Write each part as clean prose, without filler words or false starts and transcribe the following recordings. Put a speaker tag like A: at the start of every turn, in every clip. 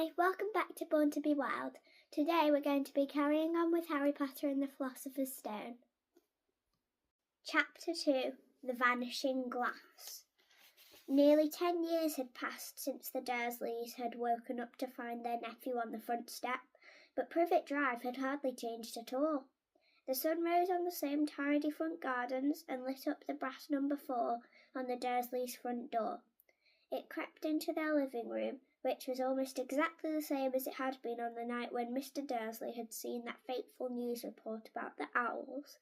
A: Hi, welcome back to Born to be Wild. Today we're going to be carrying on with Harry Potter and the Philosopher's Stone. Chapter 2, The Vanishing Glass. Nearly 10 years had passed since the Dursleys had woken up to find their nephew on the front step, but Privet Drive had hardly changed at all. The sun rose on the same tidy front gardens and lit up the brass number 4 on the Dursleys' front door. It crept into their living room, which was almost exactly the same as it had been on the night when Mr. Dursley had seen that fateful news report about the owls.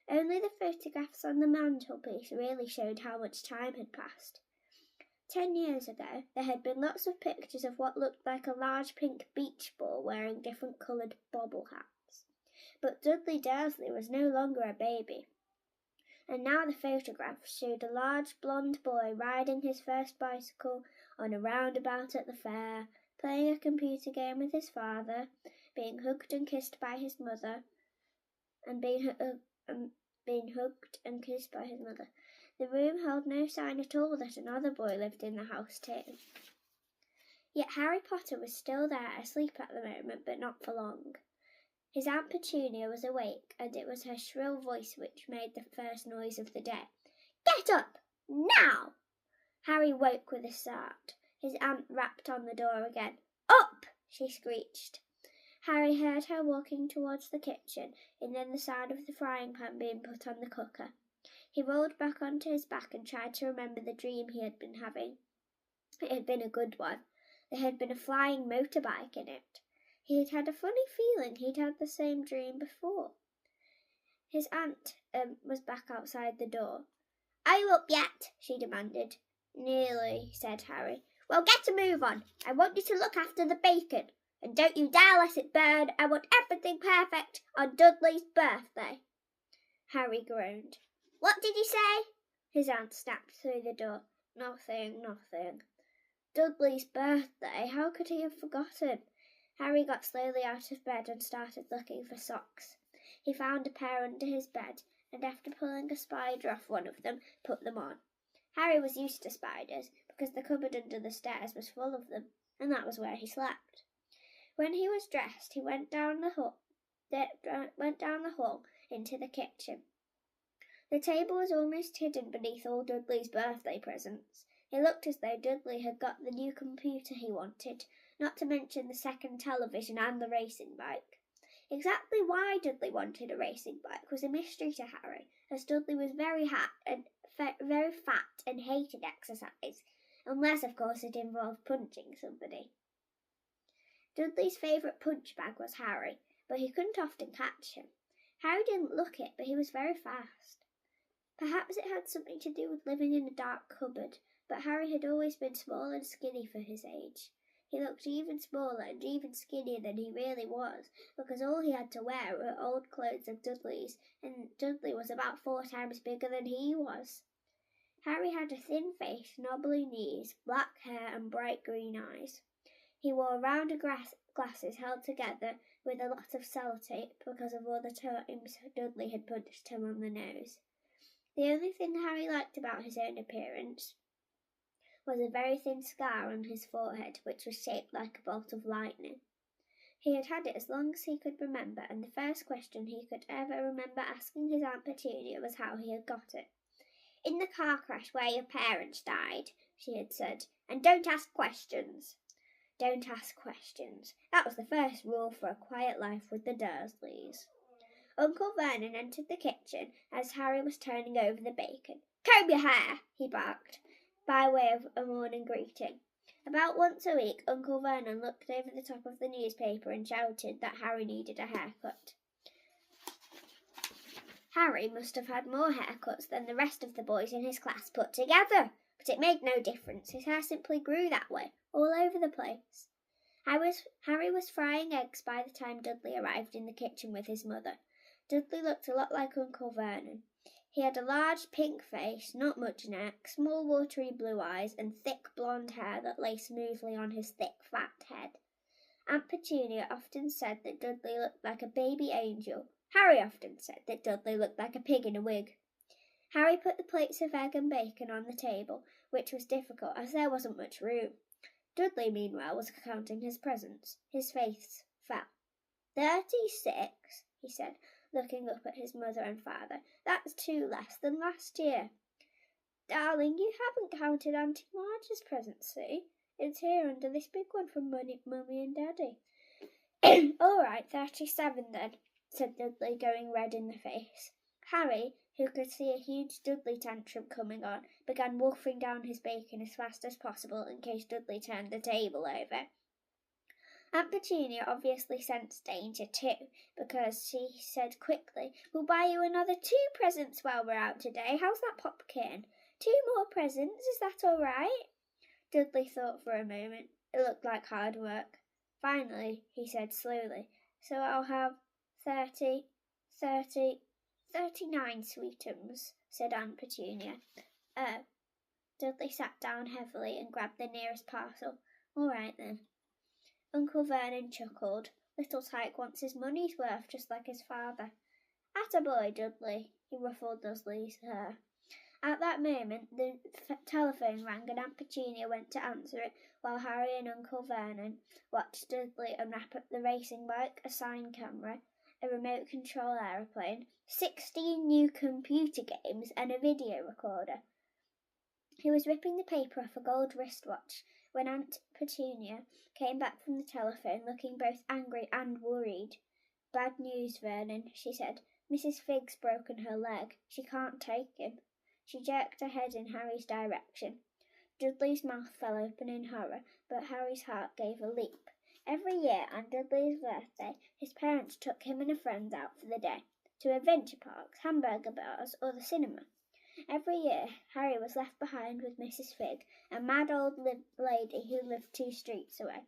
A: Only the photographs on the mantelpiece really showed how much time had passed. 10 years ago, there had been lots of pictures of what looked like a large pink beach ball wearing different coloured bobble hats. But Dudley Dursley was no longer a baby. And now the photographs showed a large blonde boy riding his first bicycle on a roundabout at the fair, playing a computer game with his father, being hugged and kissed by his mother, and being hugged and kissed by his mother. The room held no sign at all that another boy lived in the house too. Yet Harry Potter was still there, asleep at the moment, but not for long. His Aunt Petunia was awake, and it was her shrill voice which made the first noise of the day. "Get up! Now!" Harry woke with a start. His aunt rapped on the door again. "Up!" she screeched. Harry heard her walking towards the kitchen, and then the sound of the frying pan being put on the cooker. He rolled back onto his back and tried to remember the dream he had been having. It had been a good one. There had been a flying motorbike in it. He had had a funny feeling he'd had the same dream before. His aunt was back outside the door. "Are you up yet?" she demanded. "Nearly," said Harry. "Well, get a move on. I want you to look after the bacon. And don't you dare let it burn. I want everything perfect on Dudley's birthday." Harry groaned. "What did you say?" His aunt snapped through the door. Nothing. Dudley's birthday? How could he have forgotten? Harry got slowly out of bed and started looking for socks. He found a pair under his bed, and after pulling a spider off one of them, put them on. Harry was used to spiders, because the cupboard under the stairs was full of them, and that was where he slept. When he was dressed, he went down the hall into the kitchen. The table was almost hidden beneath all Dudley's birthday presents. It looked as though Dudley had got the new computer he wanted, not to mention the second television and the racing bike. Exactly why Dudley wanted a racing bike was a mystery to Harry, as Dudley was very fat and hated exercise, unless, of course, it involved punching somebody. Dudley's favourite punch bag was Harry, but he couldn't often catch him. Harry didn't look it, but he was very fast. Perhaps it had something to do with living in a dark cupboard, but Harry had always been small and skinny for his age. He looked even smaller and even skinnier than he really was, because all he had to wear were old clothes of Dudley's, and Dudley was about 4 times bigger than he was. Harry had a thin face, knobbly knees, black hair and bright green eyes. He wore round glasses held together with a lot of sellotape because of all the times Dudley had punched him on the nose. The only thing Harry liked about his own appearance was a very thin scar on his forehead, which was shaped like a bolt of lightning. He had had it as long as he could remember, and the first question he could ever remember asking his Aunt Petunia was how he had got it. "In the car crash where your parents died," she had said, "and don't ask questions." Don't ask questions. That was the first rule for a quiet life with the Dursleys. Uncle Vernon entered the kitchen as Harry was turning over the bacon. "Comb your hair," he barked, by way of a morning greeting. About once a week, Uncle Vernon looked over the top of the newspaper and shouted that Harry needed a haircut. Harry must have had more haircuts than the rest of the boys in his class put together, but it made no difference. His hair simply grew that way, all over the place. Harry was frying eggs by the time Dudley arrived in the kitchen with his mother. Dudley looked a lot like Uncle Vernon. He had a large pink face, not much neck, small watery blue eyes, and thick blonde hair that lay smoothly on his thick fat head. Aunt Petunia often said that Dudley looked like a baby angel. Harry often said that Dudley looked like a pig in a wig. Harry put the plates of egg and bacon on the table, which was difficult as there wasn't much room. Dudley, meanwhile, was counting his presents. His face fell. 36, he said, looking up at his mother and father. That's 2 less than last year. Darling, you haven't counted Auntie Marge's presents, see? It's here under this big one from Mummy and Daddy. All right, 37 then, said Dudley, going red in the face. Harry, who could see a huge Dudley tantrum coming on, began wolfing down his bacon as fast as possible in case Dudley turned the table over. Aunt Petunia obviously sensed danger too, because she said quickly, "We'll buy you another 2 presents while we're out today. How's that, Popkin? 2 more presents, is that all right?" Dudley thought for a moment. It looked like hard work. Finally, he said slowly, "So I'll have 39 sweetums," said Aunt Petunia. "Oh." Dudley sat down heavily and grabbed the nearest parcel. "All right then." Uncle Vernon chuckled. Little Tyke wants his money's worth, just like his father. "Attaboy, Dudley," he ruffled Dudley's hair. At that moment, the telephone rang and Aunt Petunia went to answer it, while Harry and Uncle Vernon watched Dudley unwrap the racing bike, a sign camera, a remote control aeroplane, 16 new computer games, and a video recorder. He was ripping the paper off a gold wristwatch when Aunt Petunia came back from the telephone looking both angry and worried. "Bad news, Vernon," she said. "Mrs. Figg's broken her leg. She can't take him." She jerked her head in Harry's direction. Dudley's mouth fell open in horror, but Harry's heart gave a leap. Every year on Dudley's birthday, his parents took him and a friend out for the day, to adventure parks, hamburger bars, or the cinema. Every year, Harry was left behind with Mrs. Figg, a mad old lady who lived 2 streets away.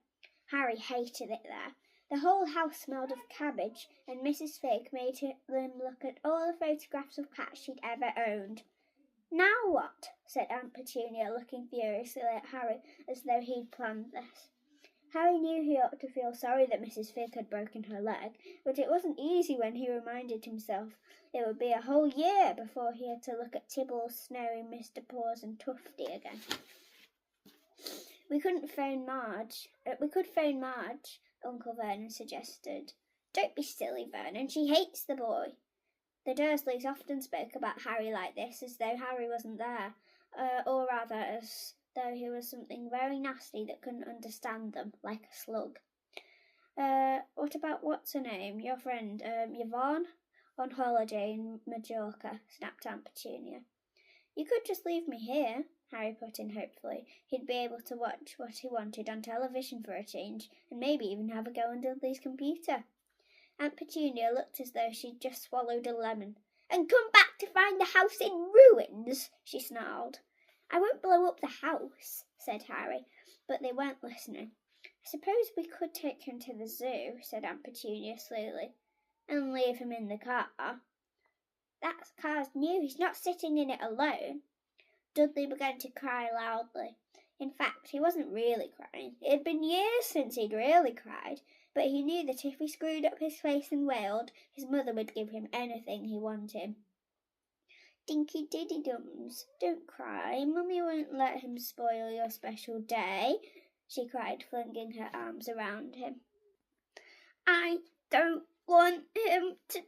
A: Harry hated it there. The whole house smelled of cabbage, and Mrs. Figg made them look at all the photographs of cats she'd ever owned. "Now what?" said Aunt Petunia, looking furiously at Harry as though he'd planned this. Harry knew he ought to feel sorry that Mrs. Figg had broken her leg, but it wasn't easy when he reminded himself it would be a whole year before he had to look at Tibble, Snowy, Mr. Paws and Tufty again. We could phone Marge, Uncle Vernon suggested. "Don't be silly, Vernon, she hates the boy." The Dursleys often spoke about Harry like this, as though Harry wasn't there, or rather as though he was something very nasty that couldn't understand them, like a slug. What about what's-her-name, your friend, Yvonne? On holiday in Majorca, snapped Aunt Petunia. "You could just leave me here," Harry put in hopefully. He'd be able to watch what he wanted on television for a change, and maybe even have a go on Dudley's computer. Aunt Petunia looked as though she'd just swallowed a lemon. "And come back to find the house in ruins," she snarled. "I won't blow up the house," said Harry, but they weren't listening. "I suppose we could take him to the zoo," said Aunt Petunia slowly. "And leave him in the car." "That car's new, he's not sitting in it alone." Dudley began to cry loudly. In fact, he wasn't really crying. It had been years since he'd really cried, but he knew that if he screwed up his face and wailed, his mother would give him anything he wanted. "Dinky Diddy Dums, don't cry. Mummy won't let him spoil your special day," she cried, flinging her arms around him. "I don't want him to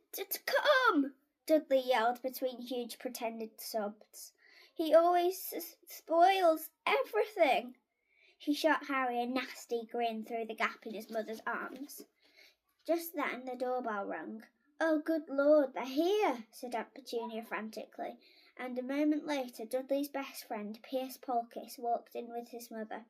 A: come," Dudley yelled between huge pretended sobs. "He always spoils everything." He shot Harry a nasty grin through the gap in his mother's arms. Just then the doorbell rang. "Oh, good Lord, they're here," said Aunt Petunia frantically, and a moment later Dudley's best friend, Piers Polkiss, walked in with his mother.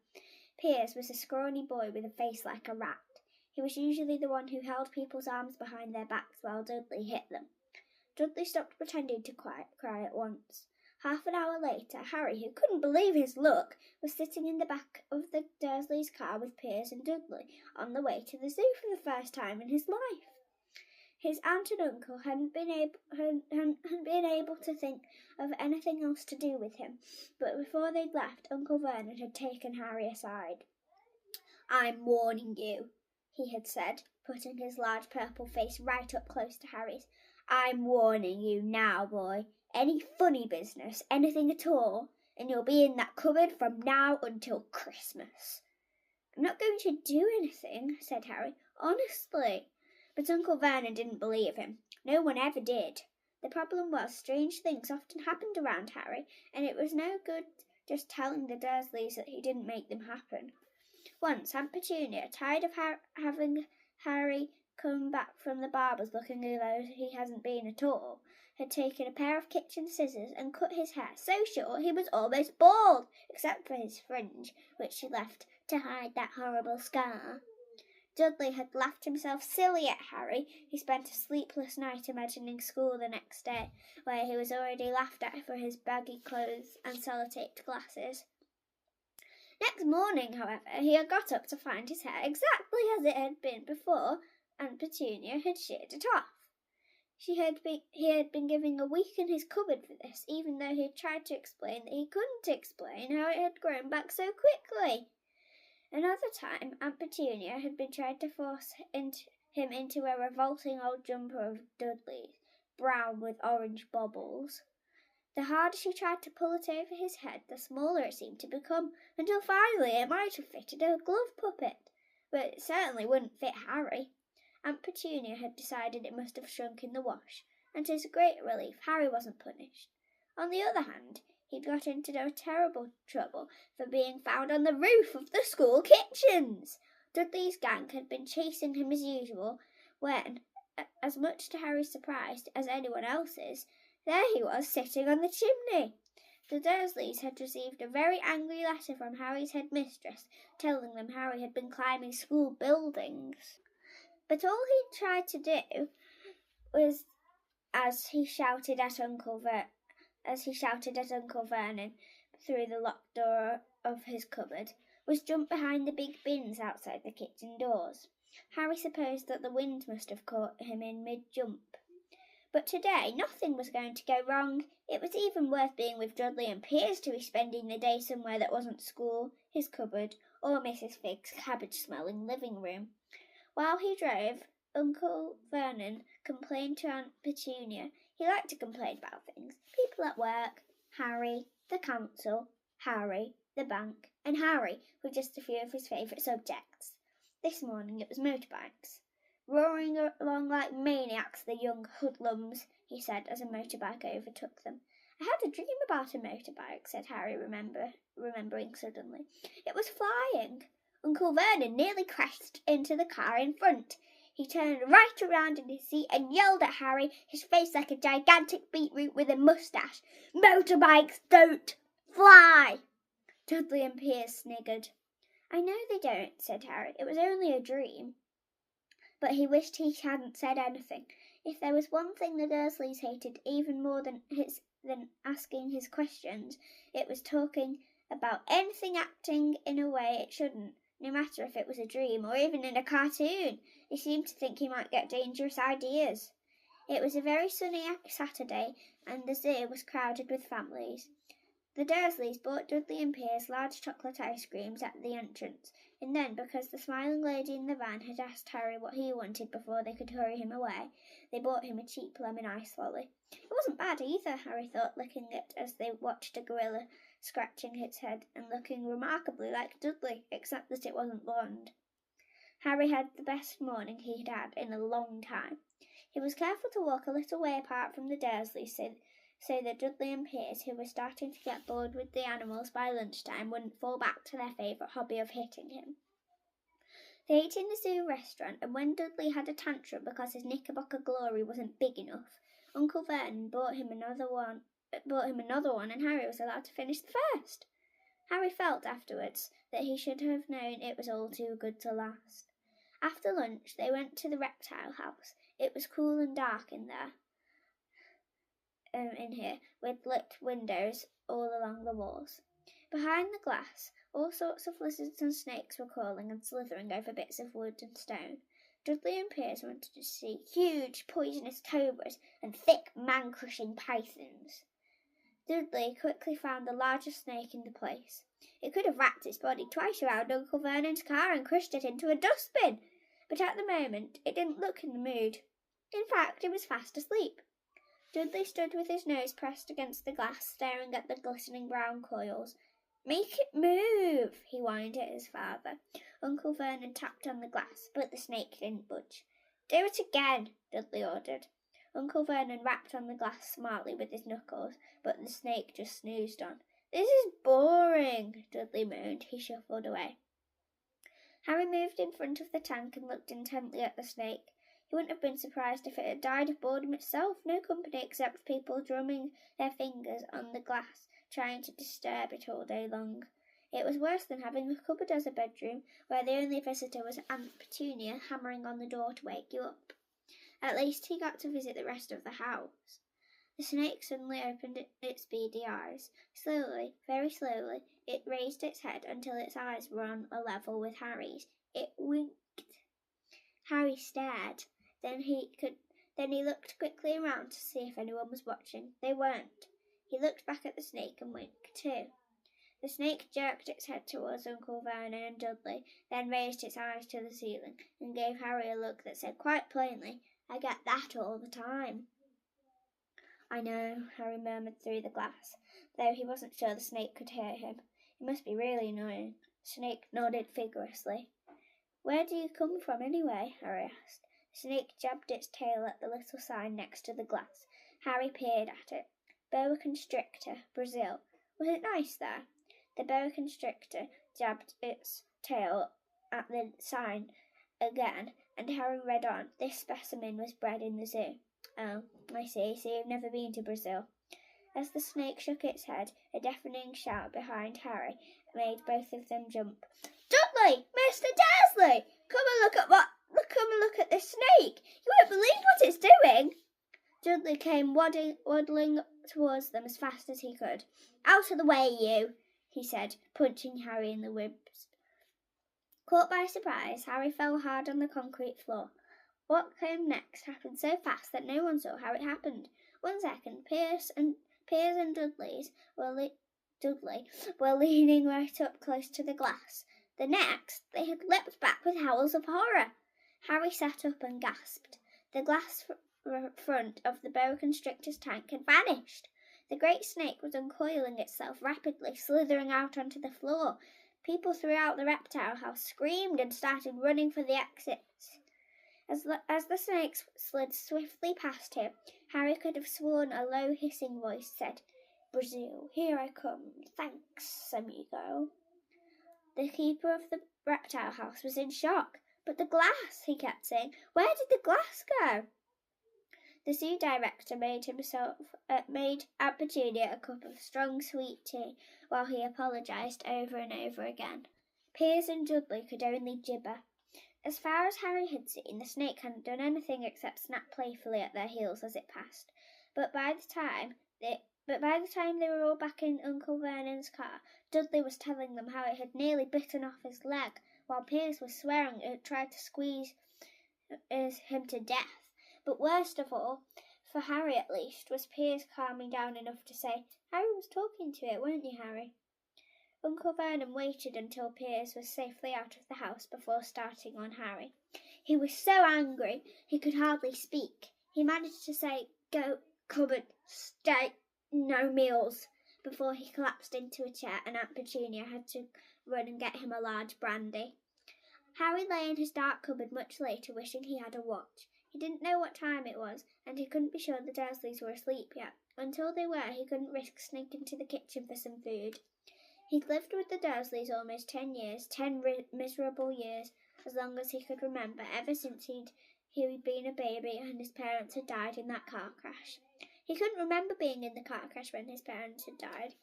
A: Piers was a scrawny boy with a face like a rat. He was usually the one who held people's arms behind their backs while Dudley hit them. Dudley stopped pretending to cry at once. Half an hour later, Harry, who couldn't believe his luck, was sitting in the back of the Dursleys' car with Piers and Dudley, on the way to the zoo for the first time in his life. His aunt and uncle hadn't been able to think of anything else to do with him, but before they'd left, Uncle Vernon had taken Harry aside. "I'm warning you," he had said, putting his large purple face right up close to Harry's. "I'm warning you now, boy. Any funny business, anything at all, and you'll be in that cupboard from now until Christmas." I'm not going to do anything, said Harry. Honestly. But Uncle Vernon didn't believe him. No one ever did. The problem was, strange things often happened around Harry, and it was no good just telling the Dursleys that he didn't make them happen. Once, Aunt Petunia, tired of having Harry come back from the barber's looking as though he hasn't been at all, had taken a pair of kitchen scissors and cut his hair so short he was almost bald, except for his fringe, which she left to hide that horrible scar. Dudley had laughed himself silly at Harry. He spent a sleepless night imagining school the next day, where he was already laughed at for his baggy clothes and sellotaped glasses. Next morning, however, he had got up to find his hair exactly as it had been before Aunt Petunia had sheared it off. He had been given a week in his cupboard for this, even though he had tried to explain that he couldn't explain how it had grown back so quickly. Another time, Aunt Petunia had been trying to force him into a revolting old jumper of Dudley's, brown with orange bobbles. The harder she tried to pull it over his head, the smaller it seemed to become, until finally it might have fitted a glove puppet, but it certainly wouldn't fit Harry. Aunt Petunia had decided it must have shrunk in the wash, and to his great relief, Harry wasn't punished. On the other hand, he'd got into no terrible trouble for being found on the roof of the school kitchens. Dudley's gang had been chasing him as usual when, as much to Harry's surprise as anyone else's, there he was sitting on the chimney. The Dursleys had received a very angry letter from Harry's headmistress telling them Harry had been climbing school buildings. But all he tried to do was, as he shouted at Uncle Vernon through the locked door of his cupboard, was jump behind the big bins outside the kitchen doors. Harry supposed that the wind must have caught him in mid-jump. But today nothing was going to go wrong. It was even worth being with Dudley and Piers to be spending the day somewhere that wasn't school, his cupboard, or Mrs. Figg's cabbage-smelling living room. While he drove, Uncle Vernon complained to Aunt Petunia. He liked to complain about things. People at work, Harry, the council, Harry, the bank, and Harry were just a few of his favourite subjects. This morning it was motorbikes. Roaring along like maniacs, the young hoodlums, he said as a motorbike overtook them. I had a dream about a motorbike, said Harry, remembering suddenly. It was flying. Uncle Vernon nearly crashed into the car in front. He turned right around in his seat and yelled at Harry, his face like a gigantic beetroot with a moustache. Motorbikes don't fly! Dudley and Piers sniggered. I know they don't, said Harry. It was only a dream. But he wished he hadn't said anything. If there was one thing the Dursleys hated even more than asking his questions, it was talking about anything acting in a way it shouldn't, no matter if it was a dream or even in a cartoon. They seemed to think he might get dangerous ideas. It was a very sunny Saturday, and the zoo was crowded with families. The Dursleys bought Dudley and Piers large chocolate ice creams at the entrance, and then, because the smiling lady in the van had asked Harry what he wanted before they could hurry him away, they bought him a cheap lemon ice lolly. It wasn't bad either, Harry thought, licking it as they watched a gorilla scratching its head and looking remarkably like Dudley, except that it wasn't blonde. Harry had the best morning he'd had in a long time. He was careful to walk a little way apart from the Dursleys so that Dudley and Piers, who were starting to get bored with the animals by lunchtime, wouldn't fall back to their favourite hobby of hitting him. They ate in the zoo restaurant, and when Dudley had a tantrum because his knickerbocker glory wasn't big enough, Uncle Vernon bought him another one, and Harry was allowed to finish the first. Harry felt afterwards that he should have known it was all too good to last. After lunch, they went to the reptile house. It was cool and dark in there. In here, with lit windows all along the walls. Behind the glass, all sorts of lizards and snakes were crawling and slithering over bits of wood and stone. Dudley and Piers wanted to see huge, poisonous cobras and thick, man-crushing pythons. Dudley quickly found the largest snake in the place. It could have wrapped its body twice around Uncle Vernon's car and crushed it into a dustbin, but at the moment it didn't look in the mood. In fact, it was fast asleep. Dudley stood with his nose pressed against the glass, staring at the glistening brown coils. Make it move, he whined at his father. Uncle Vernon tapped on the glass, but the snake didn't budge. Do it again, Dudley ordered. Uncle Vernon rapped on the glass smartly with his knuckles, but the snake just snoozed on. This is boring, Dudley moaned. He shuffled away. Harry moved in front of the tank and looked intently at the snake. He wouldn't have been surprised if it had died of boredom itself. No company except people drumming their fingers on the glass, trying to disturb it all day long. It was worse than having a cupboard as a bedroom, where the only visitor was Aunt Petunia hammering on the door to wake you up. At least he got to visit the rest of the house. The snake suddenly opened its beady eyes. Slowly, very slowly, it raised its head until its eyes were on a level with Harry's. It winked. Harry stared. Then he looked quickly around to see if anyone was watching. They weren't. He looked back at the snake and winked too. The snake jerked its head towards Uncle Vernon and Dudley, then raised its eyes to the ceiling and gave Harry a look that said quite plainly, I get that all the time. I know, Harry murmured through the glass, though he wasn't sure the snake could hear him. It must be really annoying. The snake nodded vigorously. Where do you come from anyway? Harry asked. The snake jabbed its tail at the little sign next to the glass. Harry peered at it. Boa constrictor, Brazil. Was it nice there? The boa constrictor jabbed its tail at the sign again, and Harry read on. This specimen was bred in the zoo. Oh, I see, so you've never been to Brazil. As the snake shook its head, a deafening shout behind Harry made both of them jump. Dudley! Mr. Dursley! Come and look at this snake! You won't believe what it's doing! Dudley came waddling towards them as fast as he could. Out of the way, you! He said, punching Harry in the ribs. Caught by surprise, Harry fell hard on the concrete floor. What came next happened so fast that no one saw how it happened. 1 second, Piers and Dudley were leaning right up close to the glass. The next, they had leapt back with howls of horror. Harry sat up and gasped. The glass front of the boa constrictor's tank had vanished. The great snake was uncoiling itself rapidly, slithering out onto the floor. People throughout the reptile house screamed and started running for the exits. As the snake slid swiftly past him, Harry could have sworn a low hissing voice said, Brazil, here I come. Thanks, amigo. The keeper of the reptile house was in shock. But the glass, he kept saying. Where did the glass go? The zoo director made Aunt Petunia a cup of strong sweet tea while he apologised over and over again. Piers and Dudley could only gibber. As far as Harry had seen, the snake hadn't done anything except snap playfully at their heels as it passed. But by the time they were all back in Uncle Vernon's car, Dudley was telling them how it had nearly bitten off his leg, while Piers was swearing it had tried to squeeze him to death. But worst of all, for Harry at least, was Piers calming down enough to say, Harry was talking to it, weren't you, Harry? Uncle Vernon waited until Piers was safely out of the house before starting on Harry. He was so angry he could hardly speak. He managed to say, Go, cupboard, stay, no meals, before he collapsed into a chair and Aunt Petunia had to run and get him a large brandy. Harry lay in his dark cupboard much later, wishing he had a watch. He didn't know what time it was, and he couldn't be sure the Dursleys were asleep yet. Until they were, he couldn't risk sneaking to the kitchen for some food. He'd lived with the Dursleys almost 10 years, 10 miserable years, as long as he could remember, ever since he'd been a baby and his parents had died in that car crash. He couldn't remember being in the car crash when his parents had died.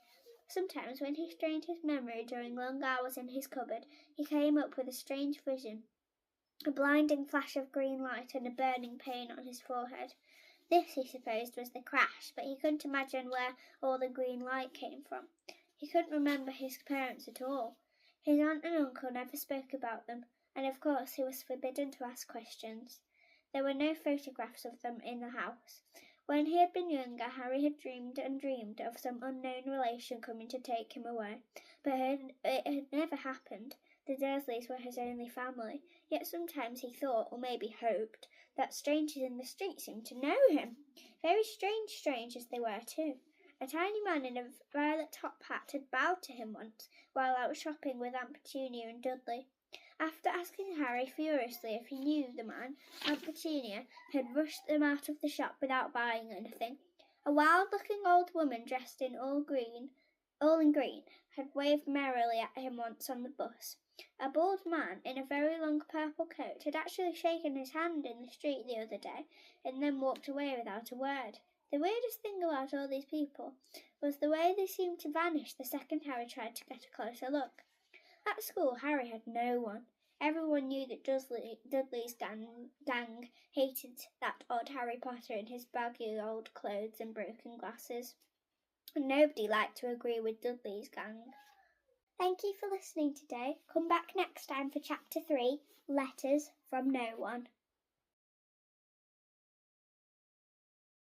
A: Sometimes, when he strained his memory during long hours in his cupboard, he came up with a strange vision. A blinding flash of green light and a burning pain on his forehead. This, he supposed, was the crash, but he couldn't imagine where all the green light came from. He couldn't remember his parents at all. His aunt and uncle never spoke about them, and of course he was forbidden to ask questions. There were no photographs of them in the house. When he had been younger, Harry had dreamed and dreamed of some unknown relation coming to take him away, but it had never happened. The Dursleys were his only family, yet sometimes he thought, or maybe hoped, that strangers in the street seemed to know him. Very strange strangers they were too. A tiny man in a violet top hat had bowed to him once while out shopping with Aunt Petunia and Dudley. After asking Harry furiously if he knew the man, Aunt Petunia had rushed them out of the shop without buying anything. A wild-looking old woman dressed in all in green had waved merrily at him once on the bus. A bald man in a very long purple coat had actually shaken his hand in the street the other day and then walked away without a word. The weirdest thing about all these people was the way they seemed to vanish the second Harry tried to get a closer look. At school, Harry had no one. Everyone knew that Dudley's gang hated that odd Harry Potter in his baggy old clothes and broken glasses. And nobody liked to agree with Dudley's gang. Thank you for listening today. Come back next time for Chapter 3, Letters from No One.